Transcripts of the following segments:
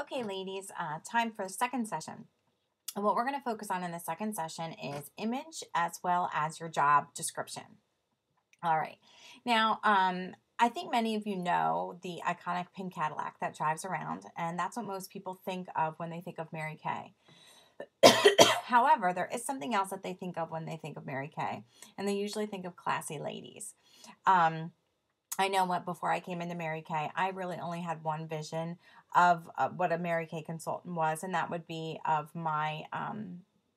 Okay, ladies, time for the second session. And what we're going to focus on in the second session is image as well as your job description. All right. Now, I think many of you know the iconic pink Cadillac that drives around, and that's what most people think of when they think of Mary Kay. However, there is something else that they think of when they think of Mary Kay, and they usually think of classy ladies. Um, I know what before I came into Mary Kay, I really only had one vision of what a Mary Kay consultant was, and that would be of my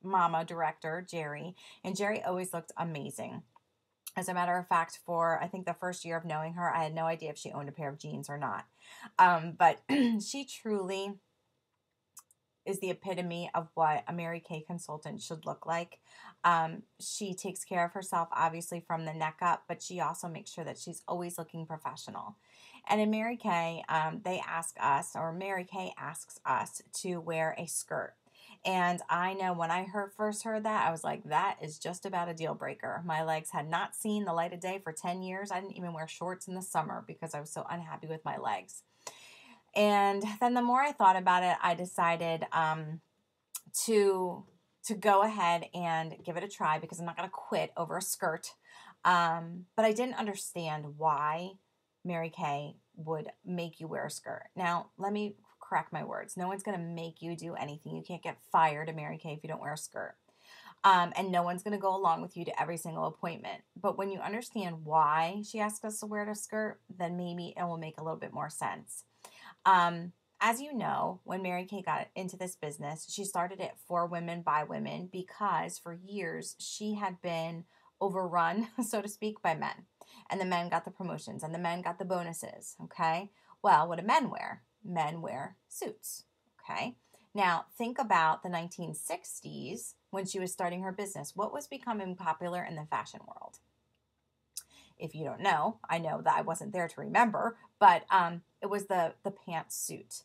mama director, Jerry. And Jerry always looked amazing. As a matter of fact, for I think the first year of knowing her, I had no idea if she owned a pair of jeans or not. But she truly is the epitome of what a Mary Kay consultant should look like. She takes care of herself, obviously, from the neck up, but she also makes sure that she's always looking professional. And in Mary Kay, they ask us, or Mary Kay asks us to wear a skirt. And I know when I first heard that, I was like, that is just about a deal breaker. My legs had not seen the light of day for 10 years. I didn't even wear shorts in the summer because I was so unhappy with my legs. And then the more I thought about it, I decided to go ahead and give it a try because I'm not going to quit over a skirt. But I didn't understand why Mary Kay would make you wear a skirt. Now, let me correct my words. No one's going to make you do anything. You can't get fired at Mary Kay if you don't wear a skirt. And no one's going to go along with you to every single appointment. But when you understand why she asked us to wear a skirt, then maybe it will make a little bit more sense. As you know, when Mary Kay got into this business, she started it for women by women because for years she had been overrun, so to speak, by men. And the men got the promotions and the men got the bonuses. Okay. Well, what do men wear? Men wear suits. Okay. Now, think about the 1960s when she was starting her business. What was becoming popular in the fashion world? If you don't know, I know that I wasn't there to remember, but it was the pantsuit.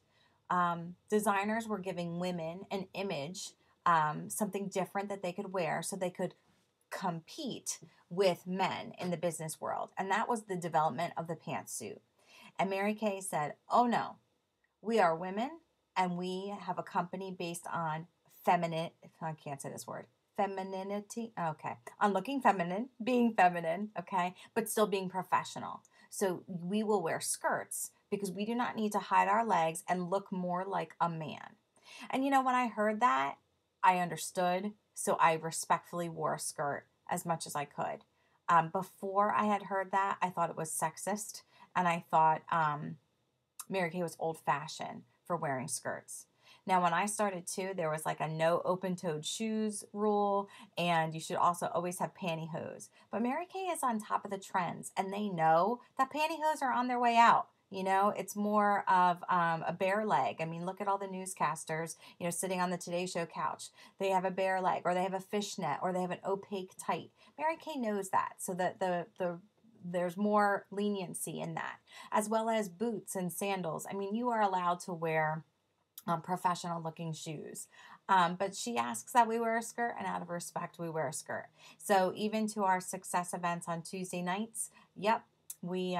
Designers were giving women an image, something different that they could wear so they could compete with men in the business world. And that was the development of the pantsuit. And Mary Kay said, oh no, we are women and we have a company based on feminine, I can't say this word, femininity. Okay. On looking feminine, being feminine, okay, but still being professional. So we will wear skirts because we do not need to hide our legs and look more like a man. And you know, when I heard that, I understood. So I respectfully wore a skirt as much as I could. Before I had heard that, I thought it was sexist and I thought Mary Kay was old fashioned for wearing skirts. Now, when I started too, there was like a no open toed shoes rule, and you should also always have pantyhose. But Mary Kay is on top of the trends, and they know that pantyhose are on their way out. You know, it's more of a bare leg. I mean, look at all the newscasters, you know, sitting on the Today Show couch. They have a bare leg, or they have a fishnet, or they have an opaque tight. Mary Kay knows that, so that there's more leniency in that, as well as boots and sandals. I mean, you are allowed to wear professional looking shoes. But she asks that we wear a skirt, and out of respect, we wear a skirt. So even to our success events on Tuesday nights, yep, we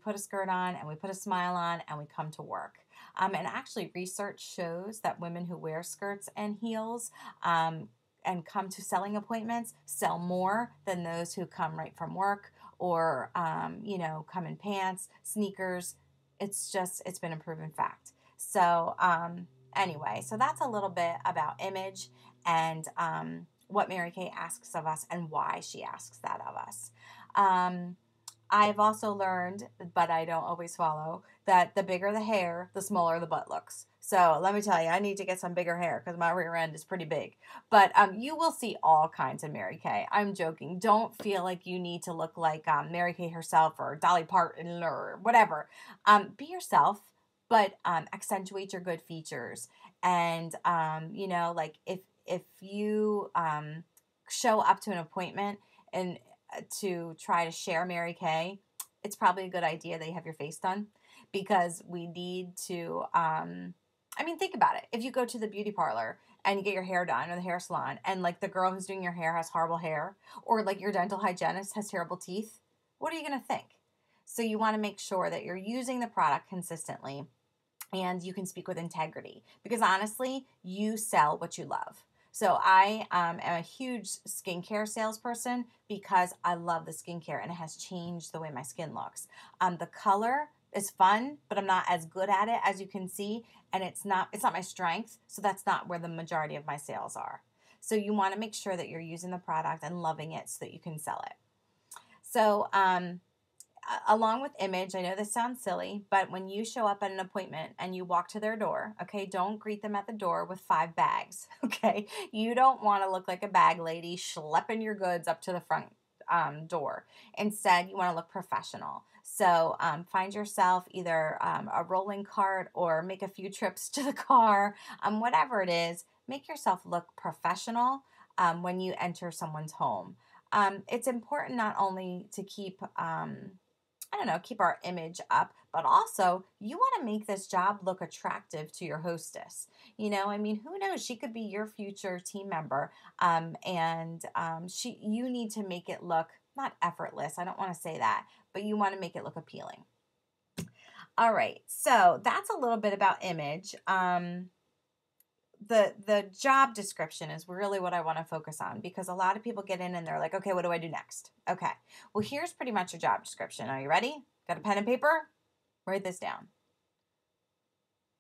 put a skirt on and we put a smile on and we come to work. And actually, research shows that women who wear skirts and heels and come to selling appointments sell more than those who come right from work or you know, come in pants, sneakers. It's been a proven fact. So anyway, so that's a little bit about image and what Mary Kay asks of us and why she asks that of us. I've also learned, but I don't always follow, that the bigger the hair, the smaller the butt looks. So let me tell you, I need to get some bigger hair because my rear end is pretty big. But you will see all kinds of Mary Kay. I'm joking. Don't feel like you need to look like Mary Kay herself or Dolly Parton or whatever. Be yourself, but accentuate your good features. And you know, like if you show up to an appointment and to try to share Mary Kay, it's probably a good idea that you have your face done because we need to. I mean, think about it. If you go to the beauty parlor and you get your hair done or the hair salon, and like the girl who's doing your hair has horrible hair, or like your dental hygienist has terrible teeth, what are you going to think? So you want to make sure that you're using the product consistently and you can speak with integrity, because honestly, you sell what you love. So I am a huge skincare salesperson because I love the skincare and it has changed the way my skin looks. The color is fun, but I'm not as good at it, as you can see, and it's not my strength. So that's not where the majority of my sales are. So you want to make sure that you're using the product and loving it so that you can sell it. So along with image, I know this sounds silly, but when you show up at an appointment and you walk to their door, okay, don't greet them at the door with 5 bags, okay? You don't want to look like a bag lady schlepping your goods up to the front door. Instead, you want to look professional. So find yourself either a rolling cart or make a few trips to the car, whatever it is, make yourself look professional when you enter someone's home. It's important not only to keep I don't know, keep our image up, but also you want to make this job look attractive to your hostess. I mean, who knows? She could be your future team member, and you need to make it look not effortless. I don't want to say that, but you want to make it look appealing. All right, so that's a little bit about image. The job description is really what I want to focus on, because a lot of people get in and they're like, okay, what do I do next? Okay, well, here's pretty much your job description. Are you ready? Got a pen and paper? Write this down.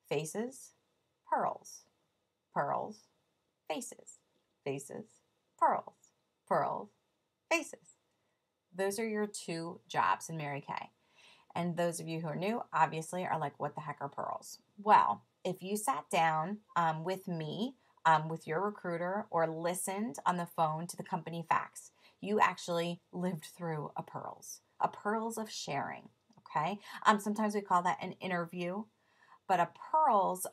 Faces, pearls, pearls, faces, faces, pearls, pearls, faces. Those are your 2 jobs in Mary Kay. And those of you who are new, obviously, are like, what the heck are pearls? Well, if you sat down with me, with your recruiter, or listened on the phone to the company facts, you actually lived through a pearls of sharing. Okay. Sometimes we call that an interview, but a pearls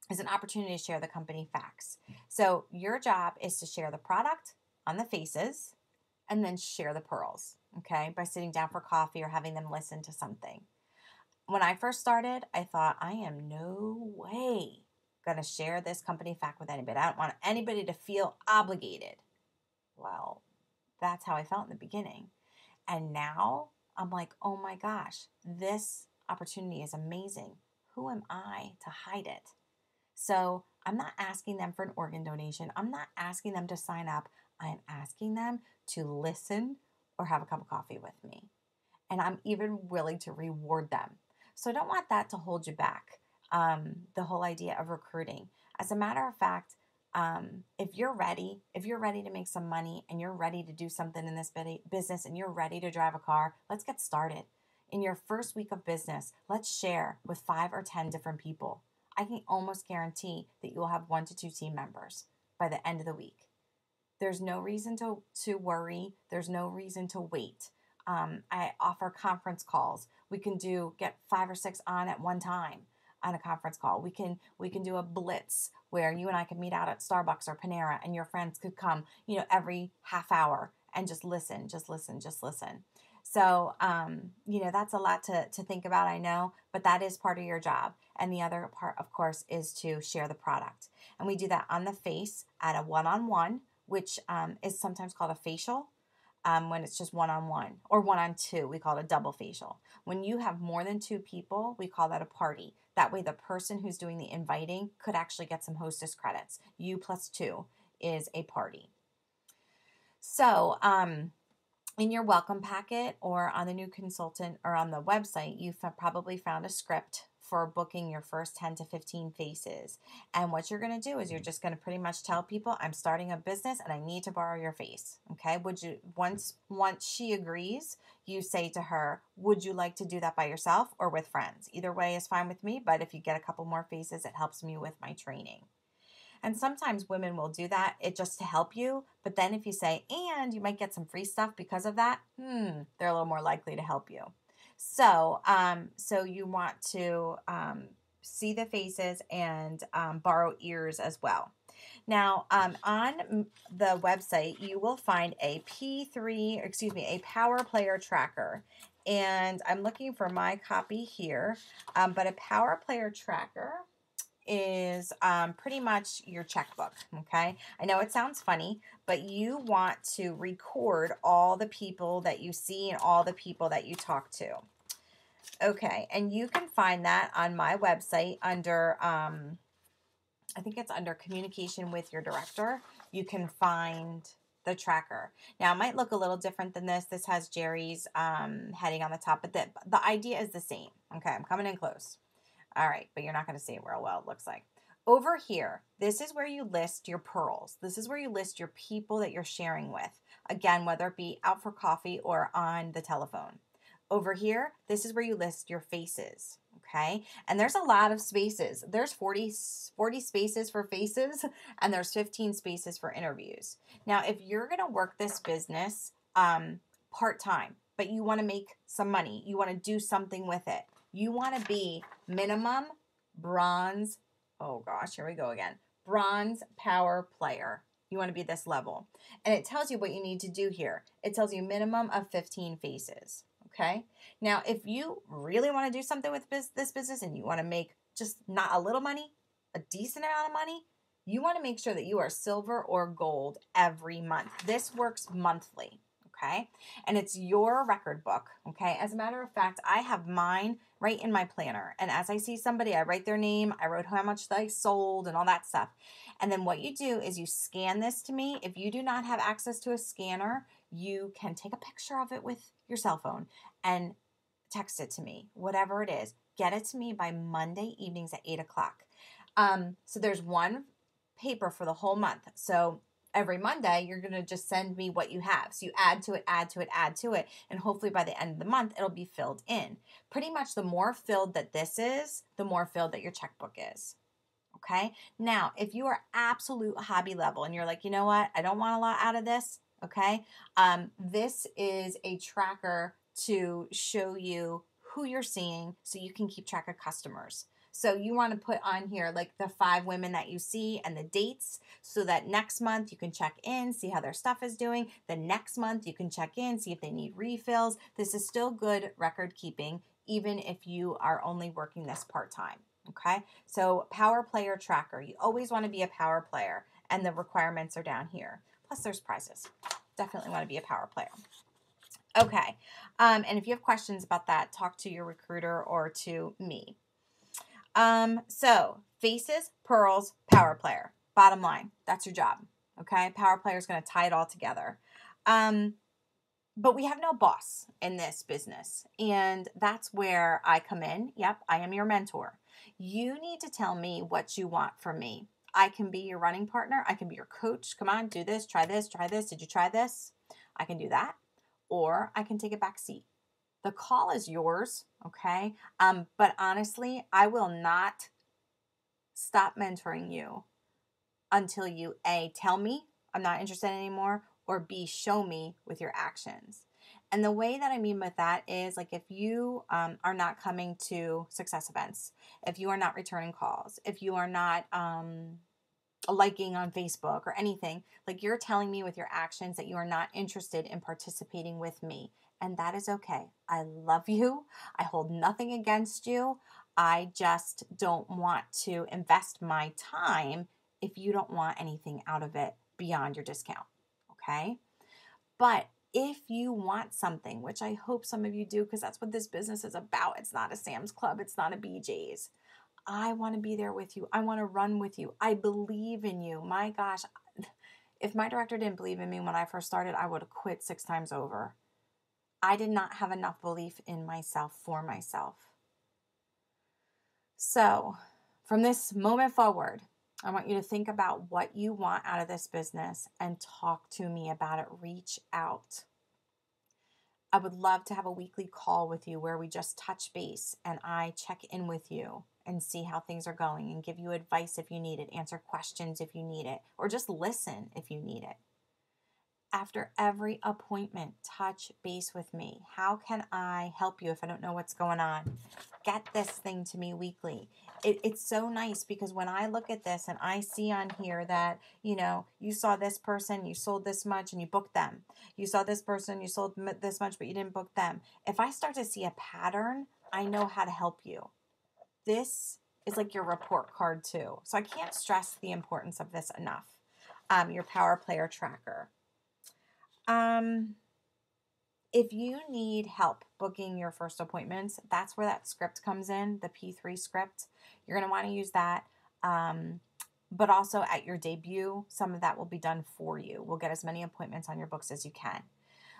is an opportunity to share the company facts. So your job is to share the product on the faces and then share the pearls, okay, by sitting down for coffee or having them listen to something. When I first started, I thought, I am no way going to share this company fact with anybody. I don't want anybody to feel obligated. Well, that's how I felt in the beginning. And now I'm like, oh my gosh, this opportunity is amazing. Who am I to hide it? So I'm not asking them for an organ donation. I'm not asking them to sign up. I am asking them to listen or have a cup of coffee with me. And I'm even willing to reward them. So I don't want that to hold you back, the whole idea of recruiting. As a matter of fact, if you're ready to make some money and you're ready to do something in this business and you're ready to drive a car, let's get started. In your first week of business, let's share with 5 or 10 different people. I can almost guarantee that you will have 1 to 2 team members by the end of the week. There's no reason to worry. There's no reason to wait. I offer conference calls. We can get 5 or 6 on at one time on a conference call. We can do a blitz where you and I can meet out at Starbucks or Panera, and your friends could come, every half hour and just listen. So, that's a lot to think about, I know, but that is part of your job. And the other part, of course, is to share the product. And we do that on the face at a one-on-one, which is sometimes called a facial. When it's just one-on-one or one-on-2, we call it a double facial. When you have more than 2 people, we call that a party. That way the person who's doing the inviting could actually get some hostess credits. You plus 2 is a party. So, in your welcome packet or on the new consultant or on the website, you've probably found a script for booking your first 10 to 15 faces. And what you're going to do is you're just going to pretty much tell people, I'm starting a business and I need to borrow your face. Okay. Once she agrees, you say to her, would you like to do that by yourself or with friends? Either way is fine with me. But if you get a couple more faces, it helps me with my training. And sometimes women will do that, just to help you. But then if you say, and you might get some free stuff because of that, they're a little more likely to help you. So, so you want to see the faces and borrow ears as well. Now, on the website, you will find a Power Player Tracker. And I'm looking for my copy here, but a Power Player Tracker is pretty much your checkbook, okay? I know it sounds funny, but you want to record all the people that you see and all the people that you talk to. Okay, and you can find that on my website under, I think it's under communication with your director. You can find the tracker. Now, it might look a little different than this. This has Jerry's heading on the top, but the idea is the same. Okay, I'm coming in close. All right, but you're not going to see it real well, it looks like. Over here, this is where you list your pearls. This is where you list your people that you're sharing with. Again, whether it be out for coffee or on the telephone. Over here, this is where you list your faces, okay? And there's a lot of spaces. There's 40 spaces for faces, and there's 15 spaces for interviews. Now, if you're going to work this business part-time, but you want to make some money, you want to do something with it, you want to be minimum bronze, oh gosh, here we go again, bronze power player. You want to be this level. And it tells you what you need to do here. It tells you minimum of 15 faces. Okay. Now, if you really want to do something with this business and you want to make just not a little money, a decent amount of money, you want to make sure that you are silver or gold every month. This works monthly. Okay. And it's your record book. Okay. As a matter of fact, I have mine right in my planner. And as I see somebody, I write their name, I wrote how much they sold and all that stuff. And then what you do is you scan this to me. If you do not have access to a scanner, you can take a picture of it with your cell phone and text it to me, whatever it is. Get it to me by Monday evenings at 8 o'clock. So there's one paper for the whole month. So every Monday, you're going to just send me what you have. So you add to it, add to it, add to it. And hopefully by the end of the month, it'll be filled in. Pretty much the more filled that this is, the more filled that your checkbook is. Okay. Now, if you are absolute hobby level and you're like, you know what, I don't want a lot out of this. Okay. This is a tracker to show you who you're seeing so you can keep track of customers. So you want to put on here like the 5 women that you see and the dates so that next month you can check in, see how their stuff is doing. The next month you can check in, see if they need refills. This is still good record keeping, even if you are only working this part-time. Okay, so power player tracker. You always want to be a power player, and the requirements are down here. Plus, there's prizes. Definitely want to be a power player. Okay, and if you have questions about that, talk to your recruiter or to me. So faces, pearls, power player. Bottom line, that's your job. Okay, power player is going to tie it all together. But we have no boss in this business, and that's where I come in. Yep, I am your mentor. You need to tell me what you want from me. I can be your running partner. I can be your coach. Come on, do this, try this, try this. Did you try this? I can do that. Or I can take a back seat. The call is yours, okay? But honestly, I will not stop mentoring you until you A, tell me I'm not interested anymore, or B, show me with your actions. And the way that I mean with that is like if you are not coming to success events, if you are not returning calls, if you are not liking on Facebook or anything, like you're telling me with your actions that you are not interested in participating with me. And that is okay. I love you. I hold nothing against you. I just don't want to invest my time if you don't want anything out of it beyond your discount. Okay? But if you want something, which I hope some of you do, because that's what this business is about. It's not a Sam's Club. It's not a BJ's. I want to be there with you. I want to run with you. I believe in you. My gosh, if my director didn't believe in me when I first started, I would have quit 6 times over. I did not have enough belief in myself for myself. So from this moment forward, I want you to think about what you want out of this business and talk to me about it. Reach out. I would love to have a weekly call with you where we just touch base and I check in with you and see how things are going and give you advice if you need it, answer questions if you need it, or just listen if you need it. After every appointment, touch base with me. How can I help you if I don't know what's going on? Get this thing to me weekly. It's so nice because when I look at this and I see on here that, you know, you saw this person, you sold this much and you booked them. You saw this person, you sold this much, but you didn't book them. If I start to see a pattern, I know how to help you. This is like your report card too. So I can't stress the importance of this enough. Your power player tracker. If you need help booking your first appointments, that's where that script comes in, the P3 script. You're going to want to use that. But also at your debut, some of that will be done for you. We'll get as many appointments on your books as you can.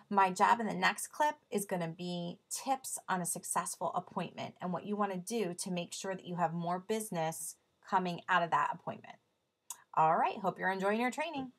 My job in the next clip is going to be tips on a successful appointment and what you want to do to make sure that you have more business coming out of that appointment. All right, hope you're enjoying your training.